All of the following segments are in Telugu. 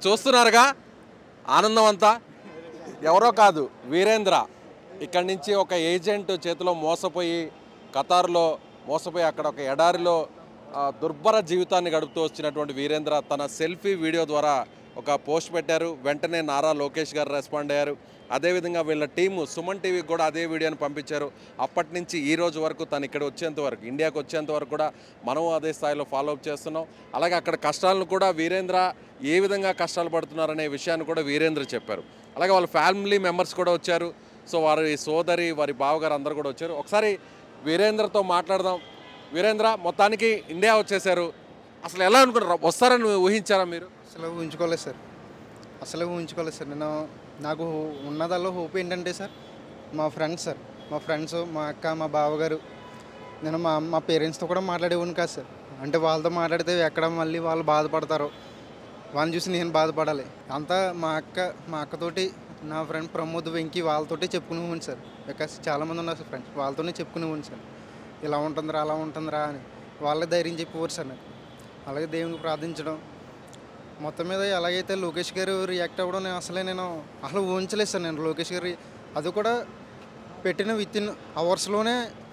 చూస్తున్నారుగా ఆనందం అంతా. ఎవరో కాదు, వీరేంద్ర. ఇక్కడి నుంచి ఒక ఏజెంట్ చేతిలో మోసపోయి ఖతార్లో మోసపోయి అక్కడ ఒక ఎడారిలో దుర్భర జీవితాన్ని గడుపుతూ వచ్చినటువంటి వీరేంద్ర తన సెల్ఫీ వీడియో ద్వారా ఒక పోస్ట్ పెట్టారు. వెంటనే నారా లోకేష్ గారు రెస్పాండ్ అయ్యారు. అదేవిధంగా వీళ్ళ టీము సుమన్ టీవీకి కూడా అదే వీడియోని పంపించారు. అప్పటి నుంచి ఈ రోజు వరకు తను ఇక్కడ వచ్చేంత వరకు, ఇండియాకి వచ్చేంత వరకు కూడా మనం అదే స్థాయిలో ఫాలోఅప్ చేస్తున్నాం. అలాగే అక్కడ కష్టాలను కూడా వీరేంద్ర ఏ విధంగా కష్టాలు పడుతున్నారనే విషయాన్ని కూడా వీరేంద్ర చెప్పారు. అలాగే వాళ్ళ ఫ్యామిలీ మెంబర్స్ కూడా వచ్చారు. సో వారి సోదరి, వారి బావగారు అందరూ కూడా వచ్చారు. ఒకసారి వీరేంద్రతో మాట్లాడదాం. వీరేంద్ర, మొత్తానికి ఇండియా వచ్చేసారు. అసలు ఎలా అనుకుంటారు? వస్తారని ఊహించారా మీరు? అసలు ఊహించుకోలేదు సార్. నేను నాకు ఉన్నదల్లో హోప్ ఏంటంటే సార్, మా ఫ్రెండ్స్, మా అక్క, మా బావగారు, నేను మా పేరెంట్స్తో కూడా మాట్లాడేవాడిని కాదు సార్. అంటే వాళ్ళతో మాట్లాడితే ఎక్కడ మళ్ళీ వాళ్ళు బాధపడతారో వాళ్ళని చూసి నేను బాధపడాలి. అంతా మా అక్కతోటి, నా ఫ్రెండ్ ప్రమోద్, వెంకీ వాళ్ళతోటి చెప్పుకునేవాడిని సార్. బికాస్ చాలామంది ఉన్నారు సార్ ఫ్రెండ్స్, వాళ్ళతోనే చెప్పుకునేవాడిని సార్. ఇలా ఉంటుందిరా, అలా ఉంటుందిరా అని వాళ్ళే ధైర్యం చెప్పేవారు సార్ నాకు. అలాగే దేవునికి ప్రార్థించడం, మొత్తం మీద ఎలాగైతే లోకేష్ గారు రియాక్ట్ అవ్వడం నేను అసలు ఊహించలేదు సార్. నేను లోకేష్ గారు అది కూడా పెట్టిన వితిన్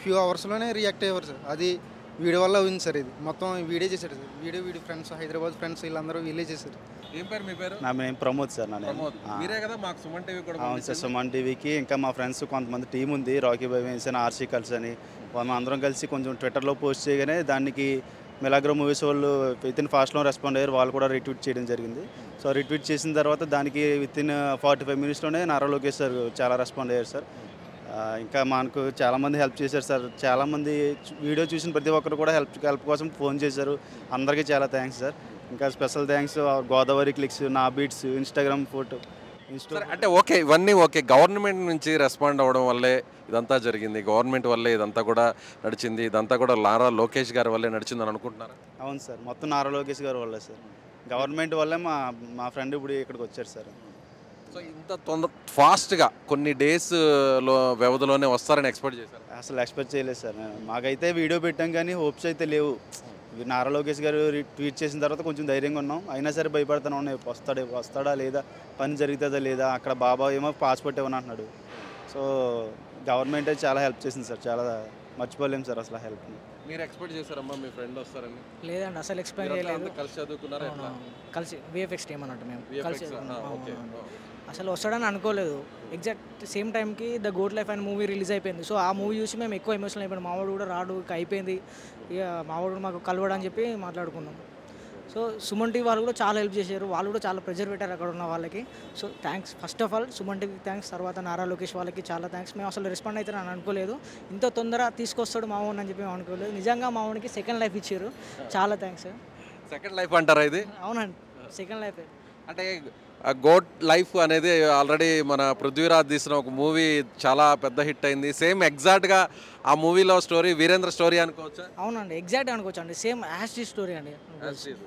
ఫ్యూ అవర్స్లోనే రియాక్ట్ అయ్యేవారు సార్. అది వీడియో వల్ల ఉంది సార్. ఇది మొత్తం వీడియో చేశారు సార్. వీడి ఫ్రెండ్స్, హైదరాబాద్ ఫ్రెండ్స్ వీళ్ళందరూ వీళ్ళే చేశారు. ఏం పేరు మీ పేరు? నా నేమ్ ప్రమోద్ సార్. మీరే కదా మాకు సుమన్ టీవీ కూడా? అవును సార్, సుమన్ టీవీకి ఇంకా మా ఫ్రెండ్స్ కొంతమంది టీం ఉంది, రాకీ బాయ్ అని, ఆర్సీ కల్స్ అని. అందరం కలిసి కొంచెం ట్విట్టర్లో పోస్ట్ చేయగానే దానికి మెలాగ్రో మూవీస్ వాళ్ళు వితిన్ ఫాస్ట్లో రెస్పాండ్ అయ్యారు. వాళ్ళు కూడా రిట్వీట్ చేయడం జరిగింది. సో రిట్వీట్ చేసిన తర్వాత దానికి వితిన్ 45 మినిట్స్లోనే నారా లోకేష్ సార్ చాలా రెస్పాండ్ అయ్యారు సార్. ఇంకా మనకు చాలామంది హెల్ప్ చేశారు సార్. చాలామంది వీడియో చూసిన ప్రతి ఒక్కరు కూడా హెల్ప్ కోసం ఫోన్ చేశారు. అందరికీ చాలా థ్యాంక్స్ సార్. ఇంకా స్పెషల్ థ్యాంక్స్ గోదావరి క్లిక్స్, నా బీట్స్, ఇన్స్టాగ్రామ్ ఫోటో. అంటే ఓకే, ఇవన్నీ ఓకే. గవర్నమెంట్ నుంచి రెస్పాండ్ అవ్వడం వల్లే ఇదంతా జరిగింది, గవర్నమెంట్ వల్లే ఇదంతా కూడా నడిచింది, ఇదంతా కూడా నారా లోకేష్ గారి వల్లే నడిచిందని అనుకుంటున్నారా? అవును సార్, మొత్తం నారా లోకేష్ గారి వల్లే సార్. గవర్నమెంట్ వల్లే మా ఫ్రెండ్ ఇప్పుడు ఇక్కడికి వచ్చారు సార్. సో ఇంత ఫాస్ట్గా కొన్ని డేస్లో వ్యవధిలోనే వస్తారని ఎక్స్పెక్ట్ చేశారు? అసలు ఎక్స్పెక్ట్ చేయలేదు సార్. మాకైతే వీడియో పెట్టాం కానీ హోప్స్ అయితే లేవు. నారా లోకేష్ గారు ట్వీట్ చేసిన తర్వాత కొంచెం ధైర్యంగా ఉన్నాం. అయినా సరే భయపడుతూనే ఉన్నాయి, వస్తాడా లేదా, పని జరుగుతుందా లేదా. అక్కడ బాబా ఏమో పాస్పోర్ట్ ఇవ్వని అంటున్నాడు. సో గవర్నమెంట్ అయితే చాలా హెల్ప్ చేసింది సార్. చాలా మర్చిపోలేము సార్ అసలు హెల్ప్. మీరు ఎక్స్పెక్ట్ చేశారమ్మా మీ ఫ్రెండ్ వస్తారని? లేదండి, అసలు ఎక్స్పెక్ట్ చేయలేదు. కలిసి చదువుకున్నారా? కలిసి విఎఫ్ఎక్స్ టీమ్ అన్నట్టు మేము కలిసి అసలు వస్తాడని అనుకోలేదు. ఎగ్జాక్ట్ సేమ్ టైంకి the goat life and movie release అయిపోయింది. సో ఆ మూవీ చూసి మేము ఎక్కువ ఎమోషనల్ అయిపోయాం. మావాడు కూడా రాడు, అయిపోయింది ఇక మావాడు మాకు కలవడని చెప్పి మాట్లాడుకున్నాం. సో సుమన్ టీవీ వాళ్ళు కూడా చాలా హెల్ప్ చేశారు. వాళ్ళు కూడా చాలా ప్రెజర్ పెట్టారు అక్కడ ఉన్న వాళ్ళకి. So thanks, first of all Suman టీవీకి థ్యాంక్స్. తర్వాత నారా లోకేష్ వాళ్ళకి చాలా థ్యాంక్స్. మేము అసలు రెస్పాండ్ అవుతారని అని అనుకోలేదు. ఇంత తొందర తీసుకొస్తాడు మావోన్ అని చెప్పి మేము అనుకోలేదు. నిజంగా మావోనికి సెకండ్ లైఫ్ ఇచ్చారు. చాలా థ్యాంక్స్. సెకండ్ లైఫ్ అంటారా ఇది? అవునండి, సెకండ్ లైఫ్. అంటే గోట్ లైఫ్ అనేది ఆల్రెడీ మన పృథ్వీరాజ్ తీసిన ఒక మూవీ చాలా పెద్ద హిట్ అయింది. సేమ్ ఎగ్జాక్ట్గా ఆ మూవీలో స్టోరీ వీరేంద్ర స్టోరీ అనుకోవచ్చా? అవునండి, ఎగ్జాక్ట్ అనుకోవచ్చు అండి. సేమ్ యాష్ స్టోరీ అండి.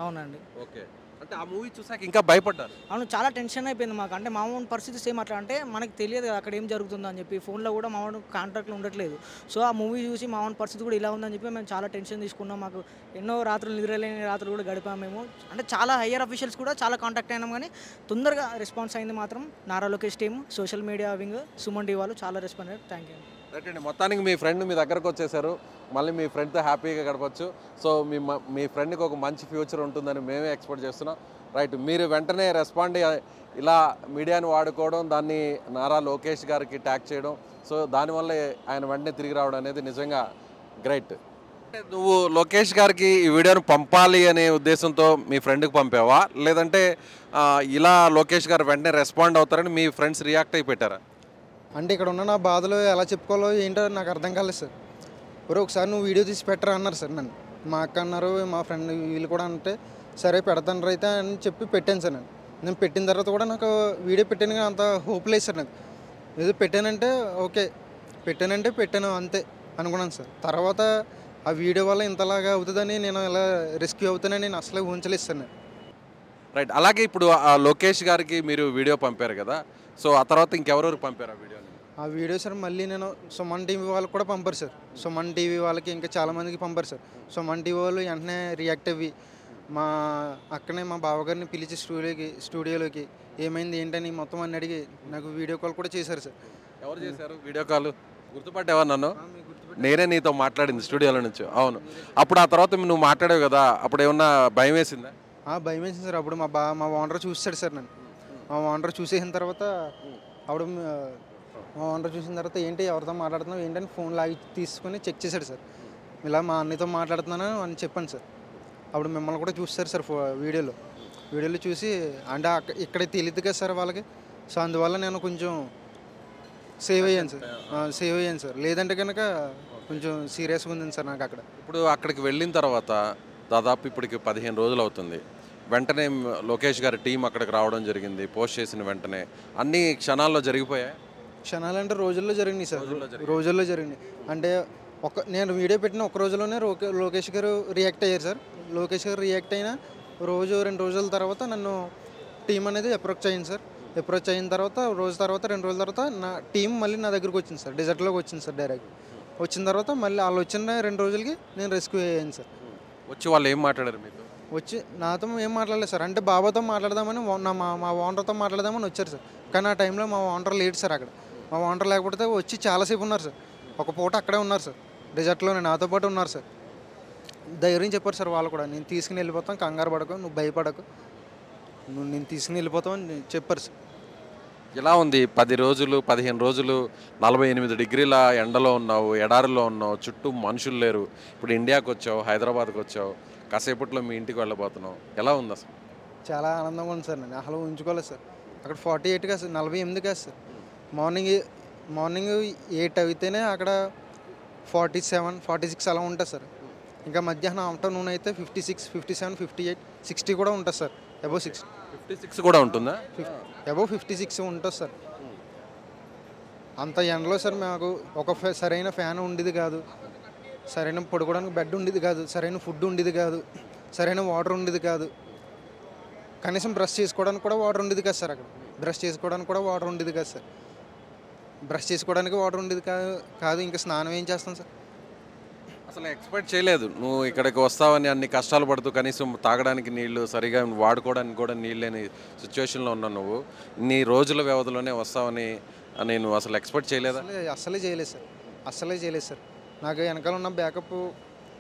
అవునండి. ఓకే, అంటే ఆ మూవీ చూసాక ఇంకా భయపడ్డారు? అవును, చాలా టెన్షన్ అయిపోయింది మాకు. అంటే మామూలు పరిస్థితి సేమ్ అట్లా, అంటే మనకు తెలియదు కదా అక్కడ ఏం జరుగుతుందో అని చెప్పి. ఫోన్లో కూడా మామూలు కాంటాక్ట్లో ఉండట్లేదు. సో ఆ మూవీ చూసి మామూలు పరిస్థితి కూడా ఇలా ఉందని చెప్పి మేము చాలా టెన్షన్ తీసుకున్నాం. మాకు ఎన్నో రాత్రులు నిద్రలేని రాత్రులు కూడా గడిపాము మేము. అంటే చాలా హయ్యర్ అఫీషియల్స్ కూడా చాలా కాంటాక్ట్ అయినాం, కానీ తొందరగా రెస్పాన్స్ అయింది మాత్రం Nara Lokesh team, social media wing, Suman TV వాళ్ళు చాలా రెస్పాండ్ అయ్యారు. Thank you. రైట్ అండి, మొత్తానికి మీ ఫ్రెండ్ మీ దగ్గరకు వచ్చేసారు. మళ్ళీ మీ ఫ్రెండ్తో హ్యాపీగా గడపచ్చు. సో మీ ఫ్రెండ్కి ఒక మంచి ఫ్యూచర్ ఉంటుందని మేమే ఎక్స్పెక్ట్ చేస్తున్నాం. రైట్, మీరు వెంటనే రెస్పాండ్ ఇలా మీడియాని వాడుకోవడం, దాన్ని నారా లోకేష్ గారికి ట్యాగ్ చేయడం, సో దానివల్ల ఆయన వెంటనే తిరిగి రావడం అనేది నిజంగా గ్రేట్. నువ్వు లోకేష్ గారికి ఈ వీడియోను పంపాలి అనే ఉద్దేశంతో మీ ఫ్రెండ్కి పంపావా, లేదంటే ఇలా లోకేష్ గారు వెంటనే రెస్పాండ్ అవుతారని మీ ఫ్రెండ్స్ రియాక్ట్ అయి పెట్టారా? అంటే ఇక్కడ ఉన్న నా బాధలు ఎలా చెప్పుకోవాలో ఏంటో నాకు అర్థం కాలేదు సార్. ఒకసారి నువ్వు వీడియో తీసి పెట్టరా అన్నారు సార్ నన్ను. మా అక్క అన్నారు, మా ఫ్రెండ్ వీళ్ళు కూడా అంటే సరే పెడతాను రైతే అని చెప్పి పెట్టాను సార్. నేను పెట్టిన తర్వాత కూడా నాకు వీడియో పెట్టాను కానీ అంత హోప్ లేదు సార్. నాకు ఏదో పెట్టానంటే ఓకే, పెట్టాను అంతే అనుకున్నాను సార్. తర్వాత ఆ వీడియో వల్ల ఇంతలాగా అవుతుందని, నేను ఇలా రెస్క్యూ అవుతానని నేను అసలు ఊహించలేదు సార్ నేను. రైట్, అలాగే ఇప్పుడు ఆ లోకేష్ గారికి మీరు వీడియో పంపారు కదా, సో ఆ తర్వాత ఇంకెవరెవరు పంపారు ఆ వీడియోని? ఆ వీడియో సార్ మళ్ళీ నేను సుమన్ టీవీ వాళ్ళకి కూడా పంపారు సార్. సుమన్ టీవీ వాళ్ళకి ఇంకా చాలామందికి పంపారు సార్. సుమన్ టీవీ వాళ్ళు వెంటనే రియాక్ట్ అవ్వి మా అక్కనే మా బావగారిని పిలిచి స్టూడియోలోకి ఏమైంది ఏంటని మొత్తం అన్ని అడిగి నాకు వీడియో కాల్ కూడా చేశారు సార్. ఎవరు చేశారు వీడియో కాల్? గుర్తుపట్టావా నన్ను? నేనే నీతో మాట్లాడింది స్టూడియోలో నుంచి. అవును. అప్పుడు ఆ తర్వాత నువ్వు మాట్లాడావు కదా, అప్పుడు ఏమన్నా భయం వేసిందా? భయం వేసింది సార్. అప్పుడు మా ఓనర్ చూస్తాడు సార్ నన్ను. మా ఓనర్ చూసేసిన తర్వాత అప్పుడు మా ఓనర్ చూసిన తర్వాత ఏంటి ఎవరితో మాట్లాడుతున్నావు ఏంటని ఫోన్ లాగి తీసుకొని చెక్ చేశాడు సార్. ఇలా మా అన్నయ్యతో మాట్లాడుతున్నాను అని చెప్పాను సార్. అప్పుడు మిమ్మల్ని కూడా చూస్తారు సార్ వీడియోలో చూసి అంటే ఇక్కడ తెలియదు కదా సార్ వాళ్ళకి. సో అందువల్ల నేను కొంచెం సేవ్ అయ్యాను సార్. లేదంటే కనుక కొంచెం సీరియస్గా ఉంది సార్ నాకు అక్కడ. ఇప్పుడు అక్కడికి వెళ్ళిన తర్వాత దాదాపు ఇప్పటికి 15 రోజులు అవుతుంది. వెంటనే లోకేష్ గారి టీం అక్కడికి రావడం జరిగింది. పోస్ట్ చేసిన వెంటనే అన్ని క్షణాల్లో జరిగిపోయాయి. క్షణాలంటే రోజుల్లో జరిగినాయి సార్. రోజుల్లో జరిగినాయి అంటే నేను వీడియో పెట్టిన ఒక రోజులోనే లోకేష్ గారు రియాక్ట్ అయ్యారు సార్. లోకేష్ గారు రియాక్ట్ అయిన 2 రోజుల తర్వాత నన్ను టీం అనేది అప్రోచ్ అయింది సార్. అప్రోచ్ అయిన తర్వాత 2 రోజుల తర్వాత నా టీం మళ్ళీ నా దగ్గరకు వచ్చింది సార్. డెజర్ట్లోకి వచ్చింది సార్. డైరెక్ట్ వచ్చిన తర్వాత మళ్ళీ వాళ్ళు వచ్చిన 2 రోజులకి నేను రెస్క్యూ అయ్యాను సార్. వచ్చి వాళ్ళు ఏం మాట్లాడారు మీతో? వచ్చి నాతో ఏం మాట్లాడలేదు సార్. అంటే బాబాతో మాట్లాడదామని మా ఓనర్తో మాట్లాడదామని వచ్చారు సార్. కానీ ఆ టైంలో మా ఓనర్ లేడు సార్. అక్కడ మా ఓనర్ లేకపోతే వచ్చి చాలాసేపు ఉన్నారు సార్. ఒక పూట అక్కడే ఉన్నారు సార్. డెజర్ట్లోనే నాతో పాటు ఉన్నారు సార్. ధైర్యం చెప్పారు సార్ వాళ్ళు కూడా. నేను తీసుకుని వెళ్ళిపోతాం, కంగారు పడకు, నువ్వు భయపడకు, నేను తీసుకుని వెళ్ళిపోతాం అని చెప్పారు సార్. ఎలా ఉంది 10 రోజులు 15 రోజులు 48 డిగ్రీల ఎండలో ఉన్నావు, ఎడారిలో ఉన్నావు, చుట్టూ మనుషులు లేరు. ఇప్పుడు ఇండియాకి వచ్చావు, హైదరాబాద్కి వచ్చావు, కాసేపట్లో మీ ఇంటికి వెళ్ళబోతున్నావు. ఎలా ఉంది అసలు? చాలా ఆనందంగా ఉంది సార్. నేను అసలు ఉంచుకోలేదు సార్. అక్కడ 48 కాదు సార్, 48 కాదు సార్. మార్నింగ్ 8 అయితేనే అక్కడ 47, 46 అలా ఉంటుంది సార్. ఇంకా మధ్యాహ్నం ఆఫ్టర్నూన్ అయితే 56, 57, 58, 60 కూడా ఉంటుంది సార్. అబౌవ్ 56 కూడా ఉంటుందా? అబౌవ్ 56 ఉంటుంది సార్. అంత ఎండలో సార్ మాకు ఒక సరైన ఫ్యాన్ ఉండేది కాదు, సరైన పడుకోవడానికి బెడ్ ఉండేది కాదు, సరైన ఫుడ్ ఉండేది కాదు, సరైన వాటర్ ఉండేది కాదు, కనీసం బ్రష్ చేసుకోవడానికి కూడా వాటర్ ఉండేది కాదు సార్. అక్కడ బ్రష్ చేసుకోవడానికి కూడా వాటర్ ఉండేది కాదు సార్. బ్రష్ చేసుకోవడానికి వాటర్ ఉండేది కాదు ఇంకా స్నానం ఏం చేస్తాం సార్? అసలు ఎక్స్పెక్ట్ చేయలేదు నువ్వు ఇక్కడికి వస్తావని. అన్ని కష్టాలు పడుతూ కనీసం తాగడానికి నీళ్లు సరిగా వాడుకోవడానికి కూడా నీళ్ళు లేని సిచ్యువేషన్లో ఉన్నావు నువ్వు. ఇన్ని రోజుల వ్యవధిలోనే వస్తావని నేను అసలు ఎక్స్పెక్ట్ చేయలేదా? అసలే చేయలేదు సార్. నాకు వెనకాల ఉన్న బ్యాకప్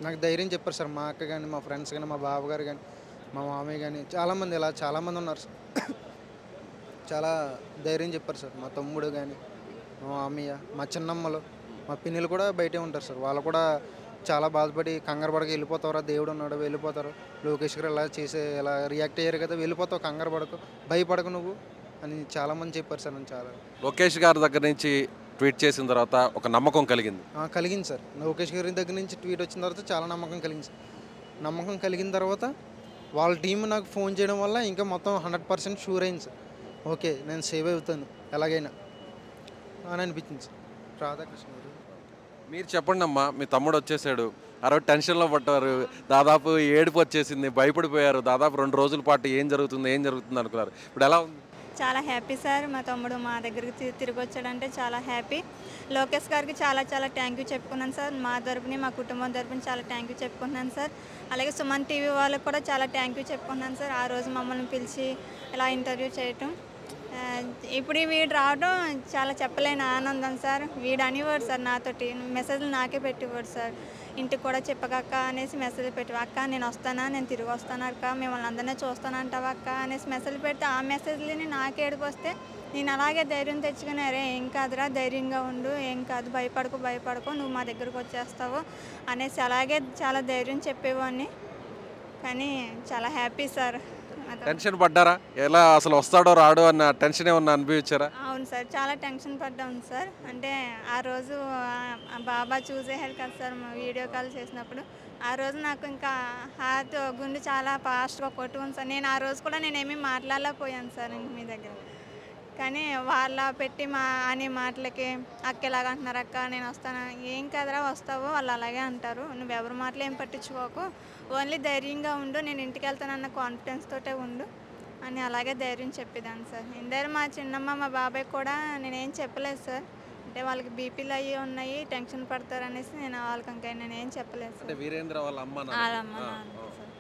నాకు ధైర్యం చెప్పారు సార్. మా అక్క కానీ, మా ఫ్రెండ్స్ కానీ, మా బావగారు కానీ, మా మామయ్య కానీ చాలామంది ఉన్నారు సార్. చాలా ధైర్యం చెప్పారు సార్. మా తమ్ముడు కానీ, మా మామయ్య, మా చిన్నమ్మలు, మా పిన్నులు కూడా బయటే ఉంటారు సార్. వాళ్ళు కూడా చాలా బాధపడి కంగారు పడక వెళ్ళిపోతారా, దేవుడు ఉన్నాడు వెళ్ళిపోతారు, లోకేష్ గారు ఇలా రియాక్ట్ అయ్యారు కదా, వెళ్ళిపోతావు, కంగారు పడకు, భయపడకు నువ్వు అని చాలామంది చెప్పారు సార్. నేను లోకేష్ గారి దగ్గర నుంచి ట్వీట్ చేసిన తర్వాత ఒక నమ్మకం కలిగింది సార్. లోకేష్ గారి దగ్గర నుంచి ట్వీట్ వచ్చిన తర్వాత చాలా నమ్మకం కలిగింది సార్. నమ్మకం కలిగిన తర్వాత వాళ్ళ టీం నాకు ఫోన్ చేయడం వల్ల ఇంకా మొత్తం 100% షూర్ అయింది సార్. ఓకే నేను సేవ్ అవుతాను ఎలాగైనా అని అనిపించింది సార్. రాధాకృష్ణ గారు మీరు చెప్పండి అమ్మా. మీ తమ్ముడు వచ్చేసాడు, ఆ రోజు టెన్షన్లో పట్టారు, దాదాపు ఏడుపు వచ్చేసింది, భయపడిపోయారు. దాదాపు 2 రోజుల పాటు ఏం జరుగుతుంది అనుకున్నారు. ఇప్పుడు ఎలా ఉంది? చాలా హ్యాపీ సార్. మా తమ్ముడు మా దగ్గరికి తిరిగి వచ్చాడంటే చాలా హ్యాపీ. లోకేష్ గారికి చాలా థ్యాంక్ యూ చెప్పుకున్నాను సార్. మా తరపుని, మా కుటుంబం తరపుని చాలా థ్యాంక్ యూ చెప్పుకున్నాను సార్. అలాగే సుమన్ టీవీ వాళ్ళకి కూడా చాలా థ్యాంక్ యూ చెప్పుకున్నాను సార్. ఆ రోజు మమ్మల్ని పిలిచి ఇలా ఇంటర్వ్యూ చేయటం. ఇప్పుడు వీడు రావడం చాలా చెప్పలేని ఆనందం సార్. వీడు అనేవాడు సార్ నాతోటి, మెసేజ్లు నాకే పెట్టేవాడు సార్. ఇంటికి కూడా చెప్పకక్క అనేసి మెసేజ్ పెట్టి, అక్క నేను వస్తానా, నేను తిరిగి వస్తాను అక్క, మిమ్మల్ని అందరినీ చూస్తానంటావా అక్క అనేసి మెసేజ్ పెడితే ఆ మెసేజ్లని నాకే ఏడుపు వస్తే నేను అలాగే ధైర్యం తెచ్చుకుని, అరే ఏం కాదురా, ధైర్యంగా ఉండు, ఏం కాదు, భయపడకు, నువ్వు మా దగ్గరకు వచ్చేస్తావు అనేసి అలాగే చాలా ధైర్యం చెప్పేవాడిని. కానీ చాలా హ్యాపీ సార్. టెన్షన్ పడ్డారా? ఎలా అసలు వస్తాడో రాడో అన్న టెన్షన్ ఏమన్నా అనిపించారా? అవును సార్, చాలా టెన్షన్ పడ్డాను సార్. అంటే ఆ రోజు బాబా చూసేసారు కదా సార్ మా వీడియో కాల్ చేసినప్పుడు. ఆ రోజు నాకు ఇంకా హార్ట్ గుండె చాలా ఫాస్ట్గా కొట్టుకుంది సార్. నేను ఆ రోజు కూడా నేనేమీ మాట్లాడలేకపోయాను సార్ ఇంక మీ దగ్గర. కానీ వాళ్ళ పెట్టి అనే మాటలకి అక్క ఎలాగంటున్నారు, అక్క నేను వస్తాను, ఏం కదరా వస్తావు, వాళ్ళు అలాగే అంటారు, నువ్వు ఎవరి మాటలు ఏం పట్టించుకోకు, ఓన్లీ ధైర్యంగా ఉండు, నేను ఇంటికి వెళ్తానన్న కాన్ఫిడెన్స్ తోటే ఉండు అని అలాగే ధైర్యం చెప్పేదాన్ని సార్. ఇందరు మా చిన్నమ్మ, మా బాబాయ్ కూడా నేనేం చెప్పలేదు సార్. అంటే వాళ్ళకి బీపీలు అయ్యి ఉన్నాయి, టెన్షన్ పడతారు అనేసి నేను వాళ్ళకి ఇంకా నేనేం చెప్పలేదు సార్. వీరేంద్ర వాళ్ళ అమ్మ సార్.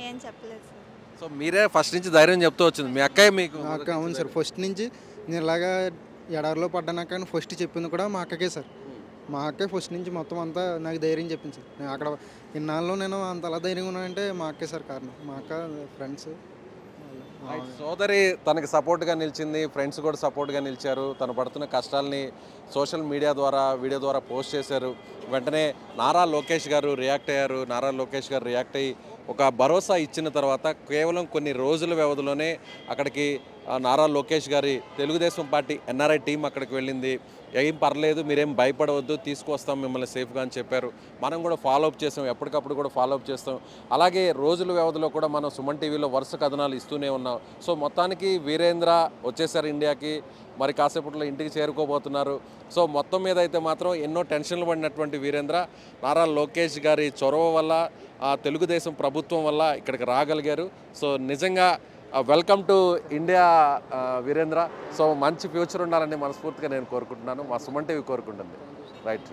ఏం చెప్పలేదు సార్. సో మీరే ఫస్ట్ నుంచి ధైర్యం చెప్తూ వచ్చింది మీ అక్కయ్య మీకు నాకు అవును సార్, ఫస్ట్ నుంచి నేను ఇలాగా ఎడారిలో పడ్డాను కానీ ఫస్ట్ చెప్పింది కూడా మా అక్కకే సార్. మా అక్కే ఫస్ట్ నుంచి మొత్తం అంతా నాకు ధైర్యం చెప్పింది సార్. నేను అక్కడ ఇన్నాళ్ళు నేను అంత అలా ధైర్యంగా ఉన్నానంటే మా అక్కే సార్ కారణం. మా అక్క ఫ్రెండ్స్ సోదరి తనకి సపోర్ట్గా నిలిచింది, ఫ్రెండ్స్ కూడా సపోర్ట్గా నిలిచారు. తను పడుతున్న కష్టాలని సోషల్ మీడియా ద్వారా వీడియో ద్వారా పోస్ట్ చేశారు. వెంటనే నారా లోకేష్ గారు రియాక్ట్ అయ్యారు. నారా లోకేష్ గారు రియాక్ట్ అయ్యి ఒక భరోసా ఇచ్చిన తర్వాత కేవలం కొన్ని రోజుల వ్యవధిలోనే అక్కడికి నారా లోకేష్ గారి తెలుగుదేశం పార్టీ ఎన్ఆర్ఐ టీం అక్కడికి వెళ్ళింది. ఏం పర్లేదు, మీరేం భయపడవద్దు, తీసుకొస్తాం మిమ్మల్ని సేఫ్గా అని చెప్పారు. మనం కూడా ఫాలోఅప్ చేస్తాం, ఎప్పటికప్పుడు కూడా ఫాలోఅప్ చేస్తాం. అలాగే రోజుల వ్యవధిలో కూడా మనం సుమన్ టీవీలో వరుస కథనాలు ఇస్తూనే ఉన్నాం. సో మొత్తానికి వీరేంద్ర వచ్చేసారు ఇండియాకి, మరి కాసేపట్లో ఇంటికి చేరుకోబోతున్నారు. సో మొత్తం మీద అయితే మాత్రం ఎన్నో టెన్షన్లు పడినటువంటి వీరేంద్ర నారా లోకేష్ గారి చొరవ వల్ల, తెలుగుదేశం ప్రభుత్వం వల్ల ఇక్కడికి రాగలిగారు. సో నిజంగా welcome to India Virendra. So మంచి ఫ్యూచర్ ఉండాలని మనస్ఫూర్తిగా నేను కోరుకుంటున్నాను, మా సుమన్ టీవీ కోరుకుంటుంది. రైట్.